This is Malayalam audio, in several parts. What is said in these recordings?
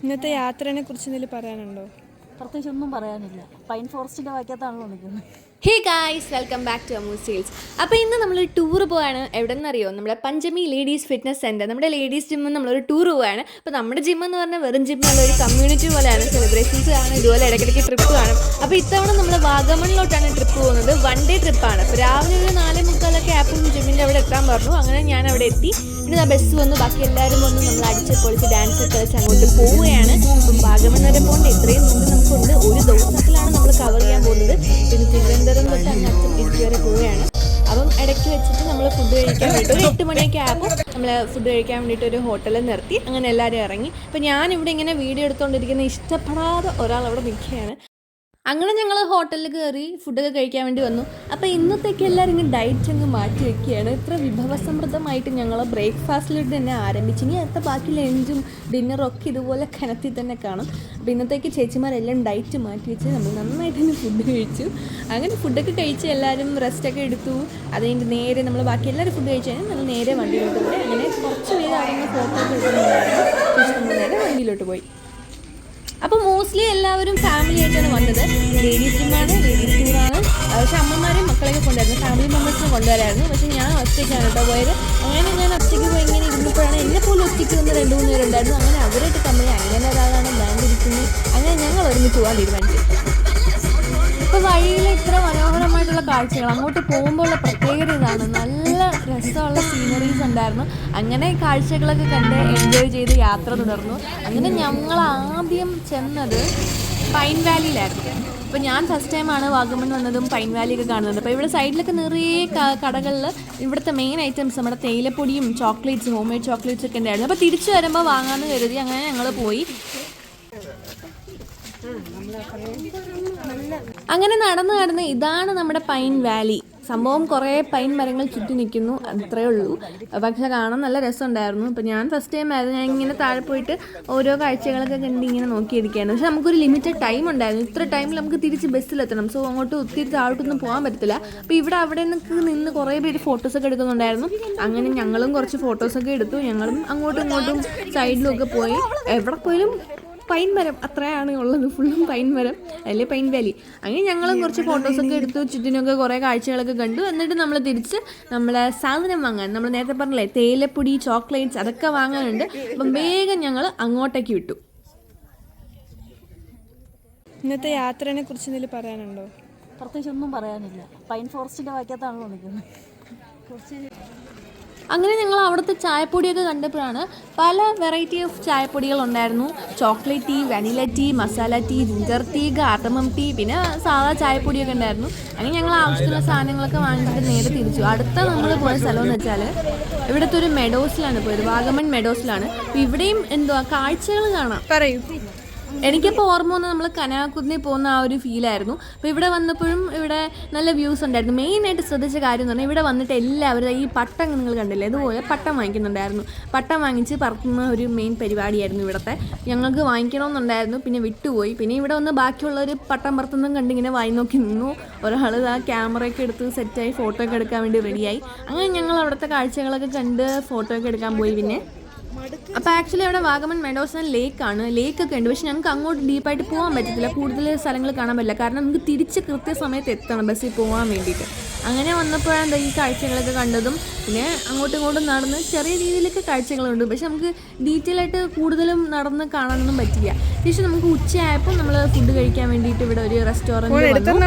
ഇന്നത്തെ യാത്രയെ കുറിച്ച് എന്തെങ്കിലും പറയാനുണ്ടോ? പ്രത്യേകിച്ച് ഒന്നും പറയാനില്ല. പൈൻ ഫോറസ്റ്റിൻ്റെ വാക്യത്താണല്ലോ നിൽക്കുന്നത്. Hey guys, welcome back to അമൂ സെയിൽസ്. അപ്പോൾ ഇന്ന് നമ്മൾ ടൂർ പോവാണ്. എവിടെ നിന്നറിയോ? നമ്മുടെ പഞ്ചമി ലേഡീസ് ഫിറ്റ്നസ് സെൻറ്റർ, നമ്മുടെ ലേഡീസ് ജിമ്മിൽ നമ്മളൊരു ടൂർ പോവാണ്. അപ്പോൾ നമ്മുടെ ജിം എന്ന് പറഞ്ഞാൽ വെറും ജിമ്മല്ല, ഒരു കമ്മ്യൂണിറ്റി പോലെയാണ്. സെലിബ്രേഷൻസ് ആണ്, ഇതുപോലെ ഇടയ്ക്കിടയ്ക്ക് ട്രിപ്പ് കാണും. അപ്പോൾ ഇത്തവണ നമ്മൾ വാഗമണിലോട്ടാണ് ട്രിപ്പ് പോകുന്നത്. 1 ഡേ ട്രിപ്പാണ്. അപ്പോൾ രാവിലെ ഒരു 4:45 ആപ്പും ജിമ്മിൻ്റെ അവിടെ എത്താൻ പറഞ്ഞു. അങ്ങനെ ഞാൻ അവിടെ എത്തി. പിന്നെ ആ ബസ് വന്നു, ബാക്കി എല്ലാവരും വന്നു. നമ്മൾ അടിച്ച് പൊളിച്ച് ഡാൻസ് ഒക്കെ കളിച്ച് അങ്ങോട്ട് പോവുകയാണ്. അപ്പം വാഗമൺ വരെ പോകേണ്ട ഇത്രയും ദൂരം നമുക്കുണ്ട്. ഒരു ദിവസത്തിലാണ് നമ്മൾ കവർ ചെയ്യാൻ പോകുന്നത്. പിന്നെ തിരുവനന്തപുരം തൊട്ട് അങ്ങ് അച്ഛൻ ഇടുക്കി വരെ പോവുകയാണ്. അപ്പം ഇടയ്ക്ക് വെച്ചിട്ട് നമ്മൾ ഫുഡ് കഴിക്കാൻ വേണ്ടിയിട്ട് ഒരു 8 മണിയൊക്കെ ആയപ്പോൾ നമ്മൾ ഫുഡ് കഴിക്കാൻ വേണ്ടിയിട്ട് ഒരു ഹോട്ടലിൽ നിർത്തി. അങ്ങനെ എല്ലാവരും ഇറങ്ങി. അപ്പോൾ ഞാനിവിടെ ഇങ്ങനെ വീഡിയോ എടുത്തുകൊണ്ടിരിക്കുന്ന ഇഷ്ടപ്പെടാതെ ഒരാൾ അവിടെ നിൽക്കുകയാണ്. അങ്ങനെ ഞങ്ങൾ ഹോട്ടലിൽ കയറി ഫുഡൊക്കെ കഴിക്കാൻ വേണ്ടി വന്നു. അപ്പോൾ ഇന്നത്തേക്ക് എല്ലാവരും ഇങ്ങനെ ഡയറ്റ് അങ്ങ് മാറ്റി വയ്ക്കുകയാണ്. ഇത്ര വിഭവസമൃദ്ധമായിട്ട് ഞങ്ങൾ ബ്രേക്ക്ഫാസ്റ്റിലിട്ട് തന്നെ ആരംഭിച്ചു. ഇനി അടുത്ത ബാക്കി ലഞ്ചും ഡിന്നറും ഒക്കെ ഇതുപോലെ കനത്തിൽ തന്നെ കാണും. അപ്പോൾ ഇന്നത്തേക്ക് ചേച്ചിമാരെല്ലാം ഡയറ്റ് മാറ്റി വെച്ച് നമ്മൾ നന്നായിട്ട് തന്നെ ഫുഡ് കഴിച്ചു. അങ്ങനെ ഫുഡൊക്കെ കഴിച്ച് എല്ലാവരും റെസ്റ്റൊക്കെ എടുത്തു. അതുകഴിഞ്ഞ് നേരെ നമ്മൾ ബാക്കി എല്ലാവരും ഫുഡ് കഴിച്ചു കഴിഞ്ഞാൽ നമ്മൾ നേരെ വണ്ടിയിലോട്ട് പോയി. അങ്ങനെ കുറച്ച് പേര് അവിടെ ഫോട്ടോ എടുക്കുന്നുണ്ടായിരുന്നു. നമ്മൾ നേരെ വണ്ടിയിലോട്ട് പോയി. അപ്പോൾ മോസ്റ്റ്ലി എല്ലാവരും ഫാമിലി ആയിട്ടാണ് വന്നത്. ലേഡീസ് ജിമ്മാണ്, ലേഡീസ് ടൂറാണ്. പക്ഷേ അമ്മമാരെയും മക്കളെയൊക്കെ കൊണ്ടുവരുന്നു, ഫാമിലി മെമ്പേഴ്സിനെ കൊണ്ടുവരായിരുന്നു. പക്ഷേ ഞാൻ ഒറ്റയ്ക്കാണ് കേട്ടോ പോയത്. അങ്ങനെ ഞാൻ ഒറ്റയ്ക്ക് പോയി ഇങ്ങനെ ഇരുന്നപ്പോഴാണ് എന്നെ പോലും ഒറ്റയ്ക്ക് വന്ന് 2-3 പേരുണ്ടായിരുന്നു. അങ്ങനെ അവരായിട്ട് കമ്പനി അങ്ങനെ ഒരാളാണ് ബാൻഡിരിക്കുന്നത്. അങ്ങനെ ഞങ്ങൾ ഒരുമിച്ച് പോകാൻ തീരുമാനിച്ചു. ഇപ്പോൾ വഴിയിൽ ഇത്ര മനോഹരമായിട്ടുള്ള കാഴ്ചകൾ, അങ്ങോട്ട് പോകുമ്പോഴുള്ള പ്രത്യേകത ഇതാണ്. നല്ല രസമുള്ള സീനറീസ് ഉണ്ടായിരുന്നു. അങ്ങനെ കാഴ്ചകളൊക്കെ കണ്ട് എൻജോയ് ചെയ്ത് യാത്ര തുടർന്നു. അങ്ങനെ ഞങ്ങൾ ആദ്യം ചെന്നത് പൈൻ വാലിയിലായിരുന്നു. അപ്പോൾ ഞാൻ ഫസ്റ്റ് ടൈമാണ് വാഗമൺ വന്നതും പൈൻ വാലിയൊക്കെ കാണുന്നത്. അപ്പോൾ ഇവിടെ സൈഡിലൊക്കെ നിറയെ കടകളിൽ ഇവിടുത്തെ മെയിൻ ഐറ്റംസ് നമ്മുടെ തേയിലപ്പൊടിയും ചോക്ലേറ്റ്സ്, ഹോം മെയ്ഡ് ചോക്ലേറ്റ്സ് ഒക്കെ ഉണ്ടായിരുന്നു. അപ്പോൾ തിരിച്ചു വരുമ്പോൾ വാങ്ങാമെന്ന് കരുതി അങ്ങനെ ഞങ്ങൾ പോയി. അങ്ങനെ നടന്ന് ഇതാണ് നമ്മുടെ പൈൻ വാലി. സംഭവം കുറേ പൈൻ മരങ്ങൾ ചുറ്റി നിൽക്കുന്നു, അത്രയേ ഉള്ളൂ. പക്ഷെ കാണാൻ നല്ല രസമുണ്ടായിരുന്നു. അപ്പോൾ ഞാൻ ഫസ്റ്റ് ടൈം ആയിരുന്നു. ഞാൻ ഇങ്ങനെ താഴെ പോയിട്ട് ഓരോ കാഴ്ചകളൊക്കെ കണ്ട് ഇങ്ങനെ നോക്കിയിരിക്കുകയാണ്. പക്ഷെ നമുക്കൊരു ലിമിറ്റഡ് ടൈം ഉണ്ടായിരുന്നു. ഇത്ര ടൈമിൽ നമുക്ക് തിരിച്ച് ബസ്സിലെത്തണം. സോ അങ്ങോട്ട് ഒത്തിരി താഴോട്ടൊന്നും പോകാൻ പറ്റത്തില്ല. അപ്പോൾ ഇവിടെ അവിടെ നിന്ന് കുറേ പേര് ഫോട്ടോസൊക്കെ എടുക്കുന്നുണ്ടായിരുന്നു. അങ്ങനെ ഞങ്ങളും കുറച്ച് ഫോട്ടോസൊക്കെ എടുത്തു. ഞങ്ങളും അങ്ങോട്ടും ഇങ്ങോട്ടും സൈഡിലും ഒക്കെ പോയി. എവിടെ പോയാലും പൈൻ മരം അത്രയാണ് ഉള്ളത്, ഫുള്ളും പൈൻ മരം, അല്ലേ പൈൻ വാലി. അങ്ങനെ ഞങ്ങളും കുറച്ച് ഫോട്ടോസൊക്കെ എടുത്തു, ചുറ്റിനൊക്കെ കുറേ കാഴ്ചകളൊക്കെ കണ്ടു. എന്നിട്ട് നമ്മൾ തിരിച്ച് നമ്മളെ സാധനം വാങ്ങാൻ, നമ്മൾ നേരത്തെ പറഞ്ഞില്ലേ തേയിലപ്പൊടി, ചോക്ലേറ്റ്സ് അതൊക്കെ വാങ്ങാനുണ്ട്. അപ്പം വേഗം ഞങ്ങൾ അങ്ങോട്ടേക്ക് വിട്ടു. ഇന്നത്തെ യാത്രയെ കുറിച്ച് എന്തെങ്കിലും പറയാനുണ്ടോ? പ്രത്യേകിച്ച് ഒന്നും പറയാനില്ല. പൈൻ ഫോറസ്റ്റിൻ്റെ വാക്യത്താണല്ലോ നിൽക്കുന്നത്. അങ്ങനെ ഞങ്ങൾ അവിടുത്തെ ചായപ്പൊടിയൊക്കെ കണ്ടപ്പോഴാണ് പല വെറൈറ്റി ഓഫ് ചായപ്പൊടികൾ ഉണ്ടായിരുന്നു. Chocolate tea, vanilla tea, masala tea, ginger tea, cardamom tea, പിന്നെ സാധാ ചായപ്പൊടിയൊക്കെ ഉണ്ടായിരുന്നു. അങ്ങനെ ഞങ്ങൾ ആവശ്യമുള്ള സാധനങ്ങളൊക്കെ വാങ്ങിച്ചിട്ട് നേരെ തിരിച്ചു. അടുത്ത നമ്മൾ പോയ സ്ഥലമെന്ന് വെച്ചാൽ ഇവിടുത്തെ ഒരു മെഡോസിലാണ് പോയത്, വാഗമൺ മെഡോസിലാണ്. അപ്പോൾ ഇവിടെയും എന്തുവാ കാഴ്ചകൾ കാണാം. പറയൂ. എനിക്കിപ്പോൾ ഓർമ്മ വന്ന് നമ്മൾ കനാകുന്നിൽ പോകുന്ന ആ ഒരു ഫീലായിരുന്നു. അപ്പോൾ ഇവിടെ വന്നപ്പോഴും ഇവിടെ നല്ല വ്യൂസ് ഉണ്ടായിരുന്നു. മെയിനായിട്ട് ശ്രദ്ധിച്ച കാര്യം എന്ന് പറഞ്ഞാൽ ഇവിടെ വന്നിട്ട് എല്ലാവരും ഈ പട്ടം നിങ്ങൾ കണ്ടില്ലേ, അതുപോലെ പട്ടം വാങ്ങിക്കുന്നുണ്ടായിരുന്നു. പട്ടം വാങ്ങിച്ച് പറക്കുന്ന ഒരു മെയിൻ പരിപാടിയായിരുന്നു ഇവിടുത്തെ. ഞങ്ങൾക്ക് വാങ്ങിക്കണമെന്നുണ്ടായിരുന്നു, പിന്നെ വിട്ടുപോയി. പിന്നെ ഇവിടെ വന്ന് ബാക്കിയുള്ളവർ പട്ടം പറത്തുന്നതും കണ്ടിങ്ങനെ വായി നോക്കി നിന്നു. ഒരാൾ ആ ക്യാമറയൊക്കെ എടുത്ത് സെറ്റായി ഫോട്ടോ ഒക്കെ എടുക്കാൻ വേണ്ടി റെഡിയായി. അങ്ങനെ ഞങ്ങൾ അവിടുത്തെ കാഴ്ചകളൊക്കെ കണ്ട് ഫോട്ടോ ഒക്കെ എടുക്കാൻ പോയി. പിന്നെ അപ്പോൾ ആക്ച്വലി അവിടെ വാഗമൺ മെഡോസ് ലേക്കാണ്, ലേക്കൊക്കെ ഉണ്ട്. പക്ഷെ ഞങ്ങൾക്ക് അങ്ങോട്ട് ഡീപ്പായിട്ട് പോകാൻ പറ്റത്തില്ല, കൂടുതൽ സ്ഥലങ്ങൾ കാണാൻ പറ്റില്ല. കാരണം നമുക്ക് തിരിച്ച് കൃത്യസമയത്ത് എത്തണം ബസ്സിൽ പോകാൻ വേണ്ടിയിട്ട്. അങ്ങനെ വന്നപ്പോഴാണ് ഈ കാഴ്ചകളൊക്കെ കണ്ടതും. പിന്നെ അങ്ങോട്ടും ഇങ്ങോട്ടും നടന്ന് ചെറിയ രീതിയിലൊക്കെ കാഴ്ചകളുണ്ട്. പക്ഷെ നമുക്ക് ഡീറ്റെയിൽ ആയിട്ട് കൂടുതലും നടന്ന് കാണാനൊന്നും പറ്റില്ല. പക്ഷേ നമുക്ക് ഉച്ചയായപ്പോൾ നമ്മൾ ഫുഡ് കഴിക്കാൻ വേണ്ടിയിട്ട് ഇവിടെ ഒരു റെസ്റ്റോറൻറ്റ്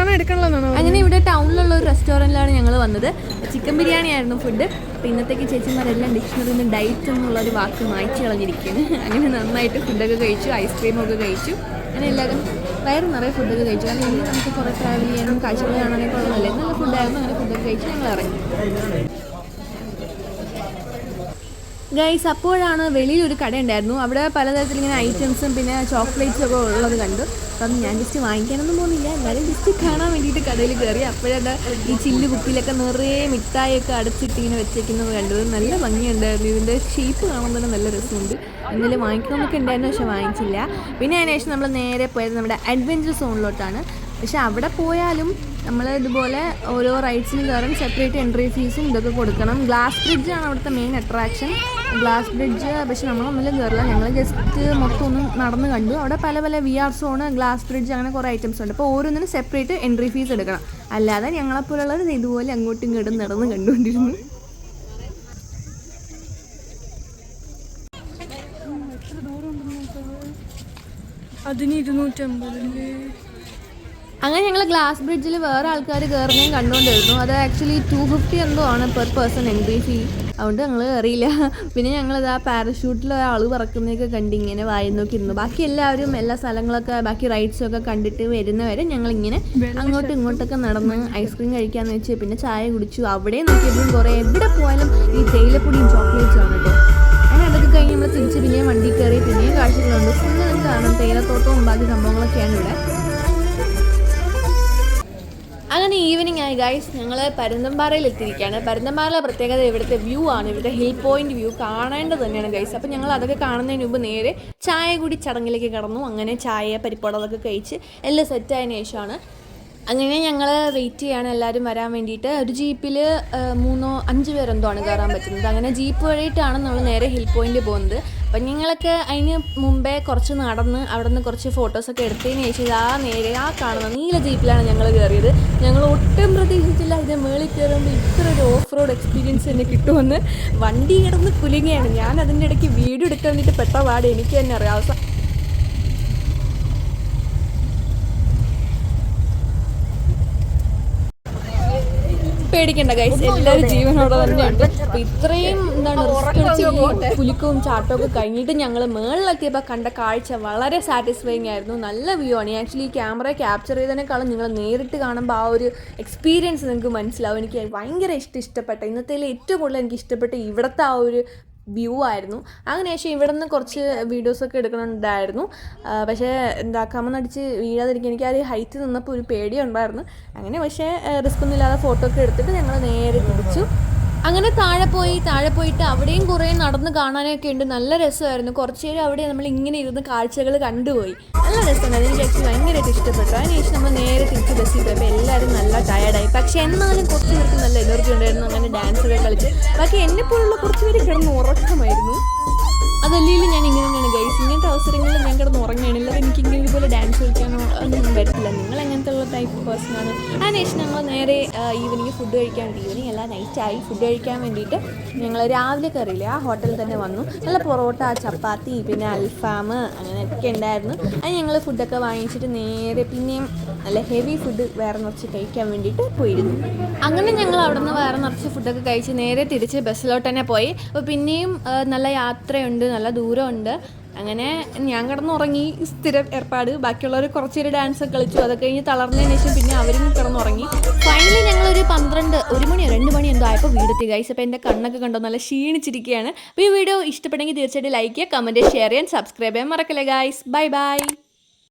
വന്നു. അങ്ങനെ ഇവിടെ ടൗണിലുള്ള ഒരു റെസ്റ്റോറൻറ്റിലാണ് ഞങ്ങൾ വന്നത്. ചിക്കൻ ബിരിയാണി ആയിരുന്നു ഫുഡ്. അപ്പോൾ ഇന്നത്തേക്ക് ചേച്ചിമാരെല്ലാം ഡിക്ഷണറിയിൽ നിന്ന് ഡയറ്റ് എന്നുള്ളൊരു വാക്ക് മായ്ച്ചു കളഞ്ഞിരിക്കുകയാണ്. അങ്ങനെ നന്നായിട്ട് ഫുഡൊക്കെ കഴിച്ചു, ഐസ്ക്രീമൊക്കെ കഴിച്ചു. അങ്ങനെ എല്ലാവരും വയറ് നിറയെ ഫുഡൊക്കെ കഴിച്ചു. കാരണം ഇനി നമുക്ക് കുറേ ട്രാവൽ ചെയ്യാനും കാഴ്ചകൾ കാണാനൊക്കെ ഉള്ളതല്ലേ. നല്ല ഫുഡായിരുന്നു. അങ്ങനെ ഫുഡൊക്കെ കഴിച്ച് ഞങ്ങൾ ഇറങ്ങി. ഗൈസ്, അപ്പോഴാണ് വെളിയിലൊരു കട ഉണ്ടായിരുന്നു. അവിടെ പലതരത്തിലിങ്ങനെ ഐറ്റംസും പിന്നെ ചോക്ലേറ്റ്സും ഒക്കെ ഉള്ളത് കണ്ടു. അപ്പം ഞാൻ ജസ്റ്റ് വാങ്ങിക്കാനൊന്നും പോകുന്നില്ല, എന്നാലും ജസ്റ്റ് കാണാൻ വേണ്ടിയിട്ട് കടയിൽ കയറി. അപ്പോഴാണ് ഈ ചില്ല് കുപ്പിയിലൊക്കെ നിറയെ മിഠായിയൊക്കെ അടച്ചിട്ട് ഇങ്ങനെ വെച്ചേക്കുന്നത് കണ്ടത്. നല്ല ഭംഗിയുണ്ടായിരുന്നു. ഇതിൻ്റെ ഷേപ്പ് കാണാൻ തന്നെ നല്ല രസമുണ്ട്. ഇന്നലെ വാങ്ങിക്കണമെന്നൊക്കെ ഉണ്ടായിരുന്നു, പക്ഷെ വാങ്ങിച്ചില്ല. പിന്നെ അതിന് ശേഷം നമ്മൾ നേരെ പോയത് നമ്മുടെ അഡ്വഞ്ചർ സോണിലോട്ടാണ്. പക്ഷെ അവിടെ പോയാലും നമ്മൾ ഇതുപോലെ ഓരോ റൈഡ്സിന് കയറും സെപ്പറേറ്റ് എൻട്രി ഫീസും ഇതൊക്കെ കൊടുക്കണം. ഗ്ലാസ് ബ്രിഡ്ജാണ് അവിടുത്തെ മെയിൻ അട്രാക്ഷൻ. ഗ്ലാസ് ബ്രിഡ്ജ് പക്ഷെ നമ്മളൊന്നും കയറില്ല, ഞങ്ങൾ ജസ്റ്റ് മൊത്തം ഒന്ന് നടന്ന് കണ്ടു. അവിടെ പല പല VR സോണ്, ഗ്ലാസ് ബ്രിഡ്ജ്, അങ്ങനെ കുറേ ഐറ്റംസ് ഉണ്ട്. അപ്പോൾ ഓരോന്നിനും സെപ്പറേറ്റ് എൻട്രി ഫീസ് എടുക്കണം. അല്ലാതെ ഞങ്ങളെപ്പോലുള്ളവർ ഇതുപോലെ അങ്ങോട്ടും ഇങ്ങോട്ടും നടന്ന് കണ്ടുകൊണ്ടിരുന്നു. അതിന് 250. അങ്ങനെ ഞങ്ങൾ ഗ്ലാസ് ബ്രിഡ്ജിൽ വേറെ ആൾക്കാർ കയറുന്നതും കണ്ടുകൊണ്ടിരുന്നു. അത് ആക്ച്വലി 250 എന്തോ ആണ് പെർ പേഴ്സൺ എൻട്രി ഫീ. അതുകൊണ്ട് ഞങ്ങൾ കയറിയില്ല. പിന്നെ ഞങ്ങളത് ആ പാരഷൂട്ടിൽ ആൾ പറക്കുന്നതൊക്കെ കണ്ട് ഇങ്ങനെ വായി നോക്കിയിരുന്നു. ബാക്കി എല്ലാവരും എല്ലാ സ്ഥലങ്ങളൊക്കെ ബാക്കി റൈഡ്സൊക്കെ കണ്ടിട്ട് വരുന്നവരെ ഞങ്ങളിങ്ങനെ അങ്ങോട്ടും ഇങ്ങോട്ടൊക്കെ നടന്ന് ഐസ്ക്രീം കഴിക്കാമെന്ന് വെച്ച് പിന്നെ ചായ കുടിച്ചു. അവിടെ നോക്കിയപ്പോഴും കുറേ എവിടെ പോയാലും ഈ തേയിലപ്പൊടിയും ചോക്ലേറ്റ്സും ആണ് കേട്ടോ. അങ്ങനെ അതൊക്കെ കഴിഞ്ഞ് നമ്മൾ തിരിച്ച് പിന്നെയും വണ്ടി കയറി പിന്നെയും കാഴ്ചകളുണ്ട്. ഫുള്ള് കാണും തേയിലത്തോട്ടവും ബാക്കി സംഭവങ്ങളൊക്കെയാണ് ഇവിടെ. അങ്ങനെ ഈവനിങ് ആയി ഗൈസ്, ഞങ്ങൾ പരുന്തുംപാറയിൽ എത്തിയിരിക്കുകയാണ്. പരുന്തുംപാറയിലെ പ്രത്യേകത ഇവിടുത്തെ വ്യൂ ആണ്. ഇവിടുത്തെ ഹിൽ പോയിന്റ് വ്യൂ കാണേണ്ടത് തന്നെയാണ് ഗൈസ്. അപ്പോൾ ഞങ്ങൾ അതൊക്കെ കാണുന്നതിന് മുമ്പ് നേരെ ചായ കൂടി ചടങ്ങിലേക്ക് കടന്നു. അങ്ങനെ ചായ പരിപ്പോട അതൊക്കെ കഴിച്ച് എല്ലാം സെറ്റായതിനു ശേഷമാണ് അങ്ങനെ ഞങ്ങൾ വെയിറ്റ് ചെയ്യാണ് എല്ലാവരും വരാൻ വേണ്ടിയിട്ട്. ഒരു ജീപ്പിൽ 3-5 പേരെന്തോ ആണ് കയറാൻ പറ്റുന്നത്. അങ്ങനെ ജീപ്പ് വഴിയിട്ടാണ് നമ്മൾ നേരെ ഹിൽ പോയിന്റ് പോകുന്നത്. അപ്പം ഞങ്ങളൊക്കെ അതിന് മുമ്പേ കുറച്ച് നടന്ന് അവിടെ നിന്ന് കുറച്ച് ഫോട്ടോസൊക്കെ എടുത്തതിന് ശേഷം നേരെ കാണുന്ന നീല ജീപ്പിലാണ് ഞങ്ങൾ കയറിയത്. ഞങ്ങൾ ഒട്ടും പ്രതീക്ഷിച്ചില്ല ഇതിൻ്റെ മേളിൽ കയറുമ്പോൾ ഇത്ര ഒരു ഓഫ് റോഡ് എക്സ്പീരിയൻസ് തന്നെ കിട്ടുമെന്ന്. വണ്ടി കിടന്ന് കുലുങ്ങിയാണ്. ഞാൻ അതിൻ്റെ ഇടയ്ക്ക് വീഡിയോ എടുക്കാൻ വേണ്ടിയിട്ട് പെട്ട പാട് എനിക്ക് തന്നെ അറിയാം. പേടിക്കണ്ട ഗൈസ്, എല്ലാവരും ജീവനോടെ തന്നെയുണ്ട്. അപ്പോൾ ഇത്രയും കുലുക്കവും ചാട്ടമൊക്കെ കഴിഞ്ഞിട്ട് ഞങ്ങൾ മേളിലെത്തിയപ്പോൾ കണ്ട കാഴ്ച വളരെ സാറ്റിസ്ഫൈങ് ആയിരുന്നു. നല്ല വ്യൂ ആണ്. ആക്ച്വലി ഈ ക്യാമറ ക്യാപ്ചർ ചെയ്തതിനേക്കാളും നിങ്ങൾ നേരിട്ട് കാണുമ്പോൾ ആ ഒരു എക്സ്പീരിയൻസ് നിങ്ങൾക്ക് മനസ്സിലാവും. എനിക്ക് ഭയങ്കര ഇഷ്ടപ്പെട്ട ഇന്നത്തേൽ ഏറ്റവും കൂടുതൽ എനിക്ക് ഇഷ്ടപ്പെട്ട ഇവിടുത്തെ ആ ഒരു വ്യൂ ആയിരുന്നു. അതിനുശേഷം ഇവിടെ നിന്ന് കുറച്ച് വീഡിയോസൊക്കെ എടുക്കണുണ്ടായിരുന്നു. പക്ഷേ കമന്നടിച്ച് വീഴാതിരിക്കാൻ എനിക്ക് ആ ഒരു ഹൈറ്റ് നിന്നപ്പോൾ ഒരു പേടിയുണ്ടായിരുന്നു. അങ്ങനെ പക്ഷേ റിസ്ക് ഒന്നും ഇല്ലാതെ ഫോട്ടോ ഒക്കെ എടുത്തിട്ട് ഞങ്ങൾ നേരെ തിരിച്ചു. അങ്ങനെ താഴെ പോയിട്ട് അവിടെയും കുറേ നടന്ന് കാണാനൊക്കെ ഉണ്ട്. നല്ല രസമായിരുന്നു. കുറച്ച് നേരം അവിടെ നമ്മൾ ഇങ്ങനെ ഇരുന്ന് കാഴ്ചകൾ കണ്ടുപോയി. നല്ല രസമാണ്. അതെനിക്ക് ആക്ച്വലി ഭയങ്കരമായിട്ട് ഇഷ്ടപ്പെട്ടു. അതിനുശേഷം നമ്മൾ നേരെ തിരിച്ച് ബസ്സിൽ പോയപ്പോൾ എല്ലാവരും നല്ല ടയർഡായി. പക്ഷേ എന്നാലും കുറച്ച് പേർക്ക് നല്ല എനർജി ഉണ്ടായിരുന്നു. അങ്ങനെ ഡാൻസൊക്കെ കളിച്ച് ബാക്കി എന്നെപ്പോലുള്ള കുറച്ച് പേര് കിടന്ന് ഉറക്കമായിരുന്നു. അതല്ലെങ്കിൽ ഞാൻ ഇങ്ങനെ തന്നെയാണ് ഗൈസ്. ഇങ്ങനത്തെ അവസരങ്ങളിൽ ഞാൻ കിടന്ന് ഉറങ്ങുകയാണില്ല. എനിക്ക് ഇങ്ങനെ ഇതുപോലെ ഡാൻസ് കളിക്കാനോ ഒന്നും വരത്തില്ല. നിങ്ങൾ എങ്ങനത്തെ ഉള്ള ടൈപ്പ് പേഴ്സണാണ്. അതിനുശേഷം ഞങ്ങൾ നേരെ ഈവനിങ് ഫുഡ് കഴിക്കാൻ വേണ്ടി, ഈവനിങ് അല്ല നൈറ്റായി ഫുഡ് കഴിക്കാൻ വേണ്ടിയിട്ട് ഞങ്ങൾ രാവിലെ കയറിയില്ലേ ആ ഹോട്ടലിൽ തന്നെ വന്നു. നല്ല പൊറോട്ട, ചപ്പാത്തി, പിന്നെ അൽഫാം അങ്ങനെയൊക്കെ ഉണ്ടായിരുന്നു. അത് ഞങ്ങൾ ഫുഡൊക്കെ വാങ്ങിച്ചിട്ട് നേരെ പിന്നെയും നല്ല ഹെവി ഫുഡ് വേറെ നിറച്ച് കഴിക്കാൻ വേണ്ടിയിട്ട് പോയിരുന്നു. അങ്ങനെ ഞങ്ങൾ അവിടെ നിന്ന് വേറെ നിറച്ച് ഫുഡൊക്കെ കഴിച്ച് നേരെ തിരിച്ച് ബസ്സിലോട്ട് തന്നെ പോയി. അപ്പോൾ പിന്നെയും നല്ല യാത്രയുണ്ട്, നല്ല ദൂരമുണ്ട്. അങ്ങനെ ഞാൻ കിടന്നുറങ്ങി, സ്ഥിരം ഏർപ്പാട്. ബാക്കിയുള്ളവർ കുറച്ച് നേരം ഡാൻസൊക്കെ കളിച്ചു. അതൊക്കെ കഴിഞ്ഞ് തളർന്നതിന് ശേഷം പിന്നെ അവരും കിടന്നുറങ്ങി. ഫൈനലി ഞങ്ങളൊരു 1 മണിയോ 2 മണി എന്തോ ആയപ്പോൾ വീടെത്തി ഗൈസ്. അപ്പോൾ എൻ്റെ കണ്ണൊക്കെ കണ്ടോ നല്ല ക്ഷീണിച്ചിരിക്കുകയാണ്. അപ്പോൾ ഈ വീഡിയോ ഇഷ്ടപ്പെട്ടെങ്കിൽ തീർച്ചയായിട്ടും ലൈക്ക് ചെയ്യുക, കമൻറ്റ്, ഷെയർ ചെയ്യാൻ, സബ്സ്ക്രൈബ് ചെയ്യാൻ മറക്കല്ലേ ഗൈസ്. Bye bye.